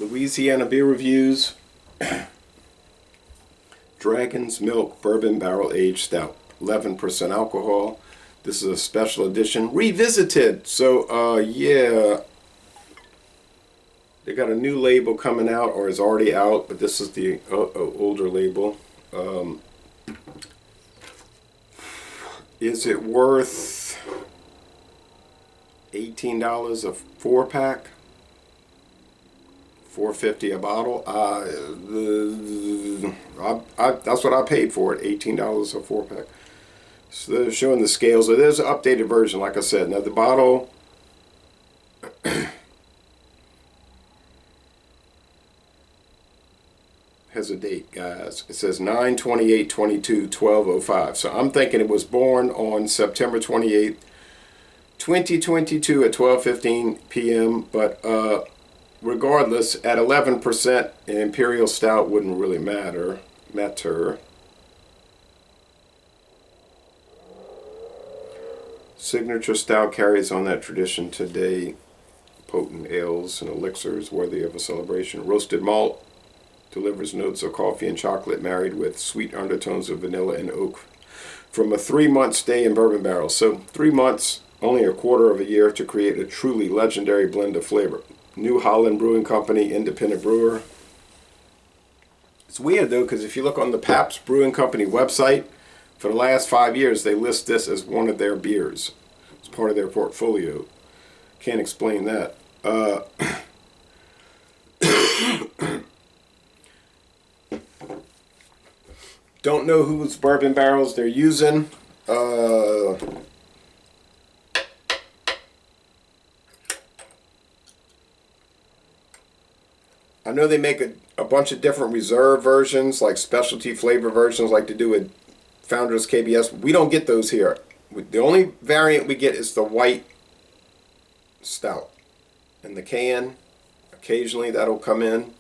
Louisiana beer reviews. Dragon's Milk Bourbon Barrel Aged Stout, 11% alcohol. This is a special edition, revisited. So, yeah, they got a new label coming out, or is already out, but this is the older label. Is it worth $18 a 4-pack? $4.50 a bottle. That's what I paid for it. $18 a 4-pack. So they're showing the scales. So there's an updated version, like I said. Now the bottle has a date, guys. It says 9/28/22/12:05. So I'm thinking it was born on September 28th, 2022 at 12:15 p.m. But regardless, at 11%, an Imperial Stout wouldn't really matter. Signature Stout carries on that tradition today. Potent ales and elixirs worthy of a celebration. Roasted malt delivers notes of coffee and chocolate married with sweet undertones of vanilla and oak from a 3-month stay in bourbon barrels. So 3 months, only a quarter of a year to create a truly legendary blend of flavor. New Holland Brewing Company, independent brewer. It's weird though, because if you look on the Pabst Brewing Company website, for the last 5 years they list this as one of their beers. It's part of their portfolio. Can't explain that. Don't know whose bourbon barrels they're using. I know they make a bunch of different reserve versions, like specialty flavor versions, like they do with Founders KBS. We don't get those here. The only variant we get is the white stout. And the can, occasionally that'll come in.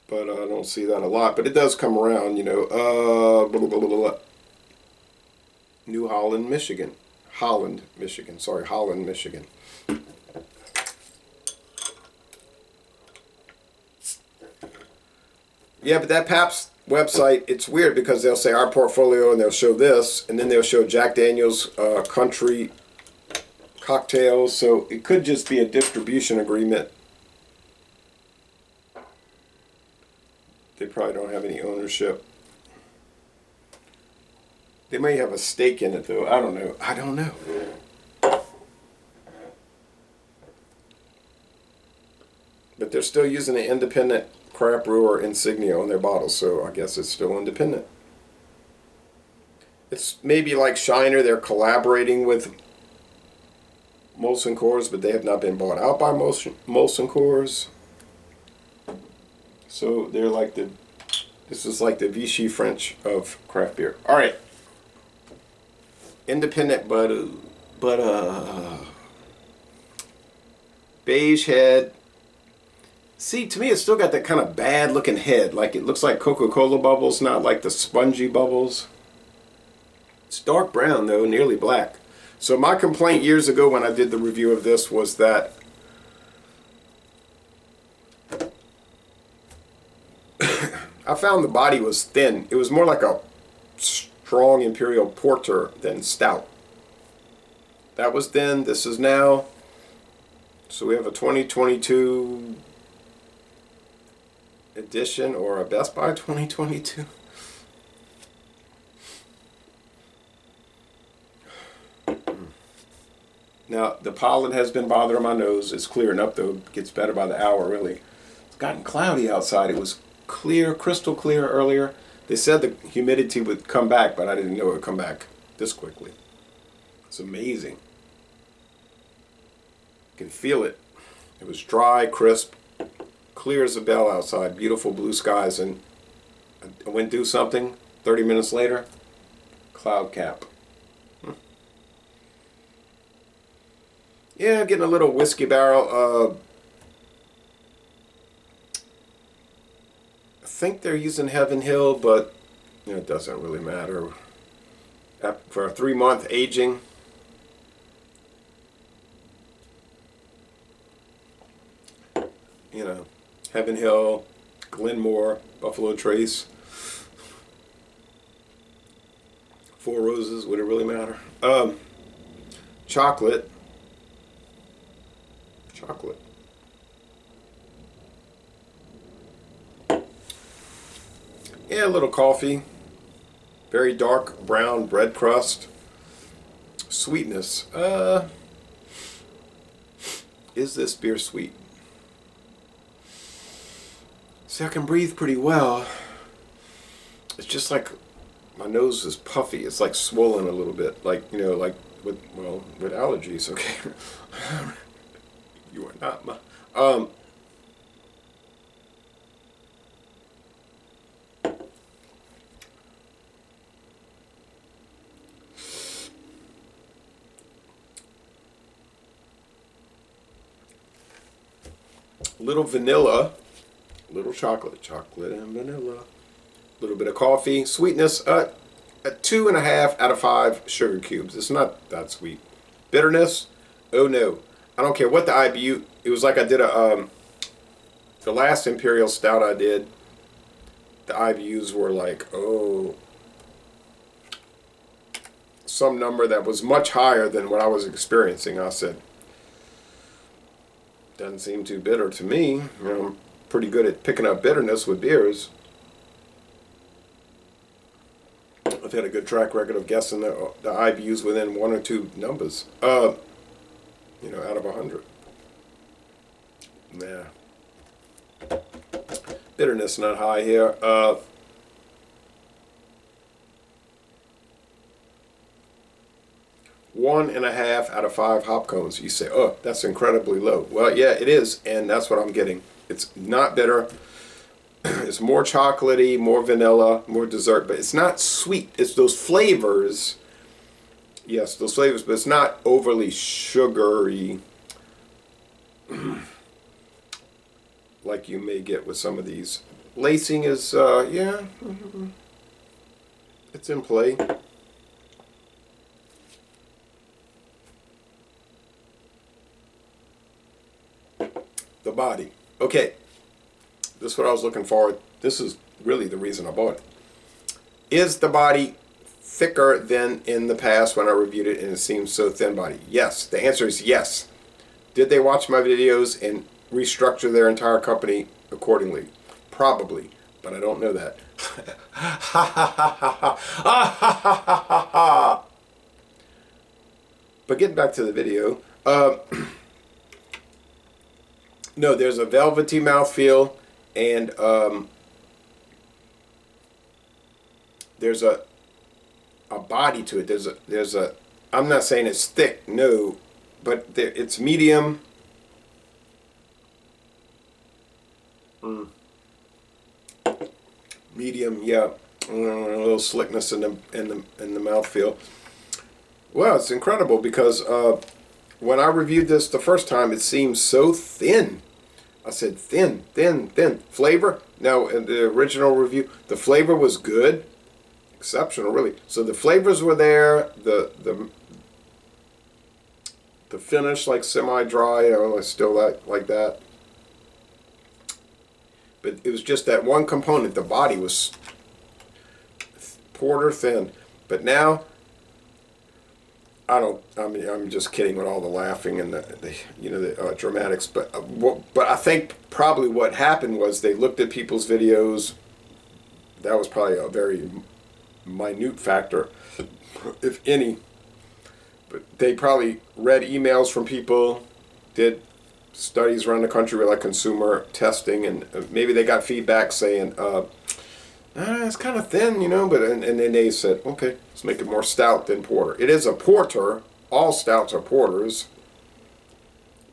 But I don't see that a lot. But it does come around, you know. New Holland, Michigan. Holland, Michigan. Sorry, Holland, Michigan. Yeah, but that Pabst website, it's weird because they'll say our portfolio and they'll show this, and then they'll show Jack Daniel's country cocktails. So it could just be a distribution agreement. They probably don't have any ownership. They may have a stake in it though. I don't know. I don't know. But they're still using the independent craft brewer insignia on their bottles, so I guess it's still independent. It's maybe like Shiner, they're collaborating with Molson Coors, but they have not been bought out by Molson Coors. So they're like this is like the Vichy French of craft beer. All right, independent, but beige head. See, to me, it's still got that kind of bad looking head. Like it looks like Coca-Cola bubbles, not like the spongy bubbles. It's dark brown though, nearly black. So my complaint years ago when I did the review of this was that I found the body was thin. It was more like a strong Imperial Porter than stout. That was then, this is now. So we have a 2022 edition, or a Best Buy 2022. Now the pollen has been bothering my nose. It's clearing up though. It gets better by the hour really. It's gotten cloudy outside. It was clear, crystal clear earlier. They said the humidity would come back, but I didn't know it would come back this quickly. It's amazing. You can feel it. It was dry, crisp, clear as a bell outside, beautiful blue skies, and I went do something, 30 minutes later, cloud cap. Yeah, getting a little whiskey barrel. I think they're using Heaven Hill, but you know, it doesn't really matter. For a 3-month aging. you know, Heaven Hill, Glenmore, Buffalo Trace, Four Roses, would it really matter? Chocolate. Yeah, a little coffee. Very dark brown bread crust. Sweetness. Is this beer sweet? See, I can breathe pretty well. It's just like my nose is puffy. It's like swollen a little bit. Like, you know, like with allergies, okay? You are not my... little vanilla, little chocolate and vanilla, a little bit of coffee, sweetness, a 2.5 out of 5 sugar cubes. It's not that sweet. Bitterness, oh no, I don't care what the IBU. It was like I did the last Imperial Stout I did. The IBUs were like, oh, some number that was much higher than what I was experiencing. I said, doesn't seem too bitter to me. You know, I'm pretty good at picking up bitterness with beers. I've had a good track record of guessing the IBUs within 1 or 2 numbers. You know, out of 100. Nah. Bitterness not high here. 1.5 out of 5 hop cones. You say, oh, that's incredibly low. Well, yeah, it is, and that's what I'm getting. It's not bitter. It's more chocolatey, more vanilla, more dessert, but it's not sweet. It's those flavors. Yes, those flavors, but it's not overly sugary like you may get with some of these. Lacing is, yeah, it's in play. The body. Okay, this is what I was looking for. This is really the reason I bought it. Is the body thicker than in the past when I reviewed it and it seems so thin body? Yes. The answer is yes. Did they watch my videos and restructure their entire company accordingly? Probably, but I don't know that. But getting back to the video, no, there's a velvety mouthfeel, and there's a body to it. There's a. I'm not saying it's thick, no, but it's medium. Medium, yeah. A little slickness in the mouthfeel. Well, it's incredible because when I reviewed this the first time, it seemed so thin. I said thin. Flavor? Now, in the original review, the flavor was good. Exceptional, really. So the flavors were there. The finish, like semi-dry, you know, I still like that. But it was just that one component. The body was porter thin. But now, I'm just kidding with all the laughing and the dramatics. But I think probably what happened was they looked at people's videos. That was probably a very minute factor, if any. But they probably read emails from people, did studies around the country with like consumer testing, and maybe they got feedback saying, it's kind of thin, you know, but and then they said, okay, let's make it more stout than porter. It is a porter. All stouts are porters,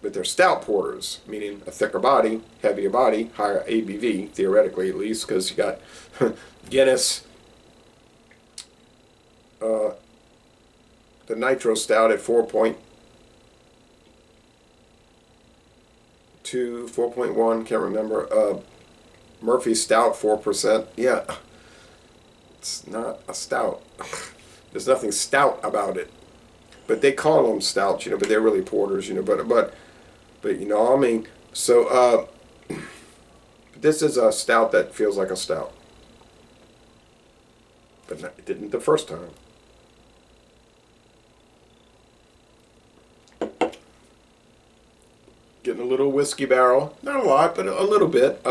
but they're stout porters, meaning a thicker body, heavier body, higher ABV, theoretically at least, because you got Guinness, the Nitro Stout at 4.2, 4.1, can't remember. Murphy Stout, 4%. Yeah, it's not a stout. There's nothing stout about it. But they call them stouts, you know, but they're really porters, you know. But you know, I mean, so This is a stout that feels like a stout. But it didn't the first time. Getting a little whiskey barrel. Not a lot, but a little bit.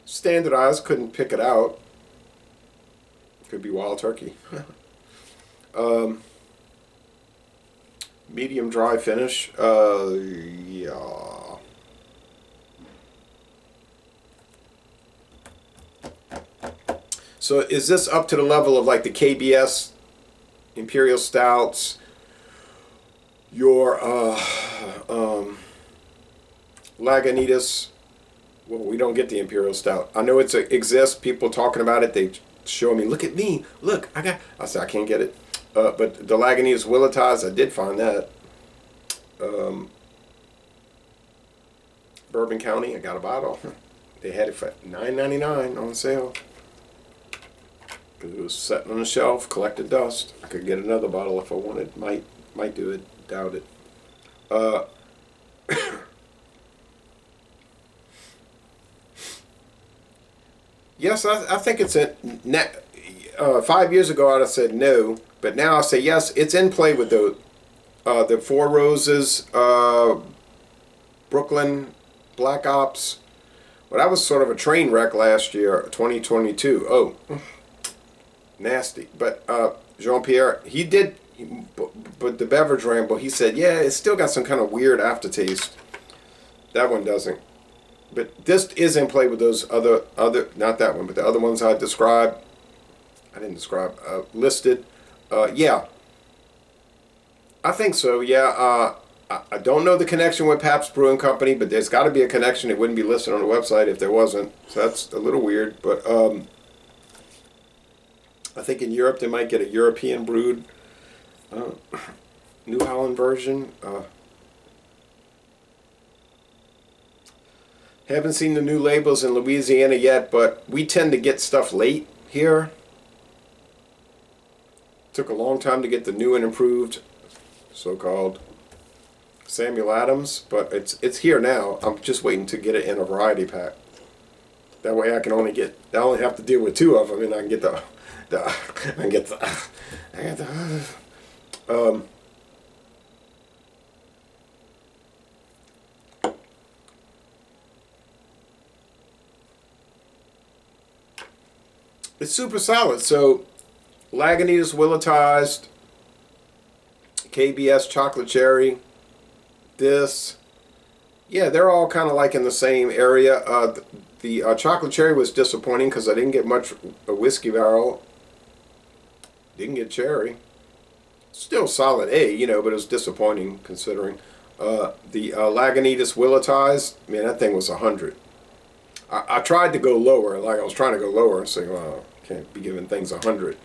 Standardized, couldn't pick it out. Could be wild turkey. Medium dry finish. Yeah. So is this up to the level of like the KBS Imperial Stouts, your Lagunitas? Well, we don't get the Imperial Stout. I know it exists. People talking about it. They show me, look at me. Look, I said, I can't get it. But the Lagunitas Willetized, I did find that. Bourbon County, I got a bottle. They had it for $9.99 on sale. Because it was sitting on the shelf, collected dust. I could get another bottle if I wanted. Might do it. Doubt it. Yes, I think it's a. 5 years ago, I'd have said no, but now I say yes. It's in play with the Four Roses, Brooklyn, Black Ops. Well, that was sort of a train wreck last year, 2022. Oh, nasty. But Jean-Pierre, he did, but the beverage ramble, he said, yeah, it's still got some kind of weird aftertaste. That one doesn't. But this is in play with those other, not that one, but the other ones I described. I didn't describe, listed. Yeah. I think so, yeah. I don't know the connection with Pabst Brewing Company, but there's got to be a connection. It wouldn't be listed on the website if there wasn't. So that's a little weird. But I think in Europe they might get a European brewed New Holland version. Haven't seen the new labels in Louisiana yet, but we tend to get stuff late here. Took a long time to get the new and improved, so-called Samuel Adams, but it's here now. I'm just waiting to get it in a variety pack. That way I only have to deal with two of them, and I can get it's super solid. So Lagunitas Willetized, KBS Chocolate Cherry, this, yeah, they're all kind of like in the same area. The Chocolate Cherry was disappointing because I didn't get much a whiskey barrel. Didn't get cherry. Still solid A, you know, but it was disappointing considering. The Lagunitas Willetized, man, that thing was 100. I tried to go lower, like I was trying to go lower, saying, well, I can't be giving things 100.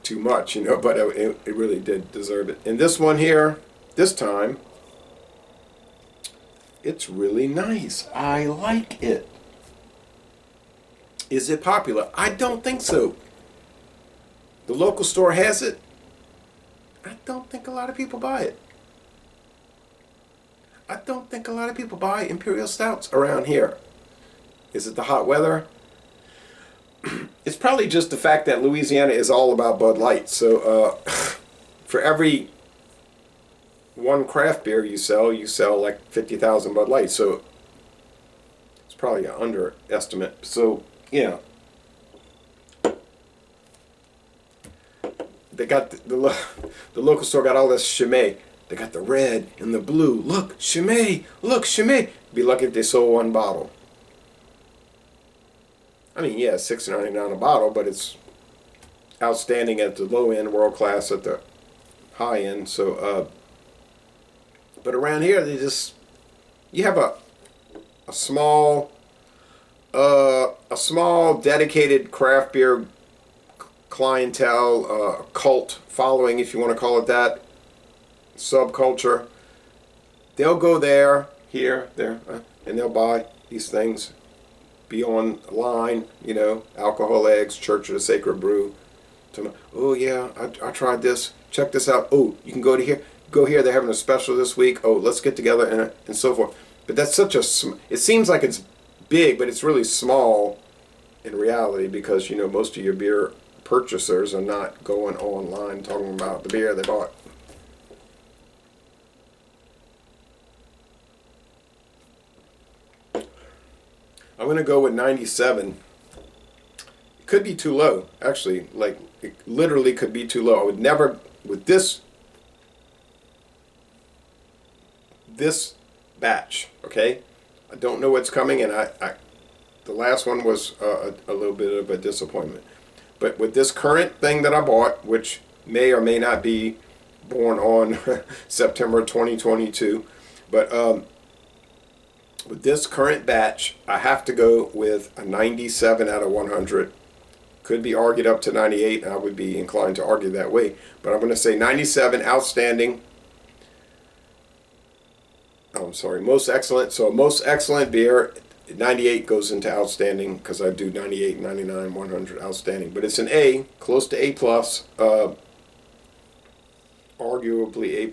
Too much, you know, but it really did deserve it. And this one here, this time, it's really nice. I like it. Is it popular? I don't think so. The local store has it. I don't think a lot of people buy it. I don't think a lot of people buy Imperial Stouts around here. Is it the hot weather? It's probably just the fact that Louisiana is all about Bud Light. So for every one craft beer you sell like 50,000 Bud Light. So it's probably an underestimate. So, yeah. They got the local store got all this Chimay. They got the red and the blue. Look, Chimay. Look, Chimay. Be lucky if they sold one bottle. I mean, yeah, $6.99 a bottle, but it's outstanding at the low end, world class at the high end. So, but around here, you have a small dedicated craft beer clientele, cult following, if you want to call it that, subculture. They'll go there, here, there, and they'll buy these things. Be online, you know, Alcohol Eggs, Church of the Sacred Brew. Oh yeah, I tried this. Check this out. Oh, you can go to here. go here, they're having a special this week. Oh, let's get together and so forth. But that's such a, it seems like it's big, but it's really small in reality, because, you know, most of your beer purchasers are not going online talking about the beer they bought. I'm going to go with 97. It could be too low, actually. Like, it literally could be too low. I would never, with this batch, okay? I don't know what's coming, and the last one was a little bit of a disappointment. But with this current thing that I bought, which may or may not be born on September 2022, but with this current batch, I have to go with a 97 out of 100. Could be argued up to 98, and I would be inclined to argue that way. But I'm going to say 97, outstanding. Oh, I'm sorry, most excellent. So most excellent beer, 98 goes into outstanding, because I do 98, 99, 100, outstanding. But it's an A, close to A+, arguably A+,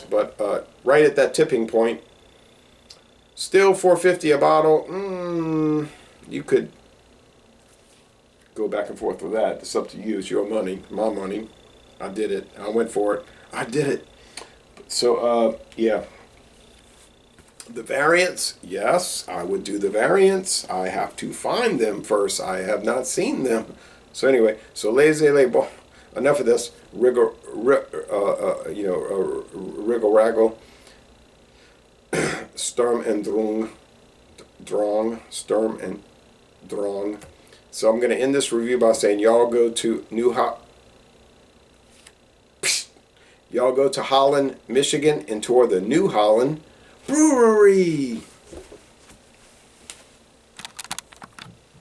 but right at that tipping point. Still $4.50 a bottle. You could go back and forth with that. It's up to you. It's your money, my money. I did it. I went for it. I did it. So, yeah. The variants, yes, I would do the variants. I have to find them first. I have not seen them. So anyway, so laissez-les, enough of this. Wriggle raggle. Sturm and Sturm and Drang. So I'm going to end this review by saying y'all go to Holland, Michigan, and tour the New Holland Brewery.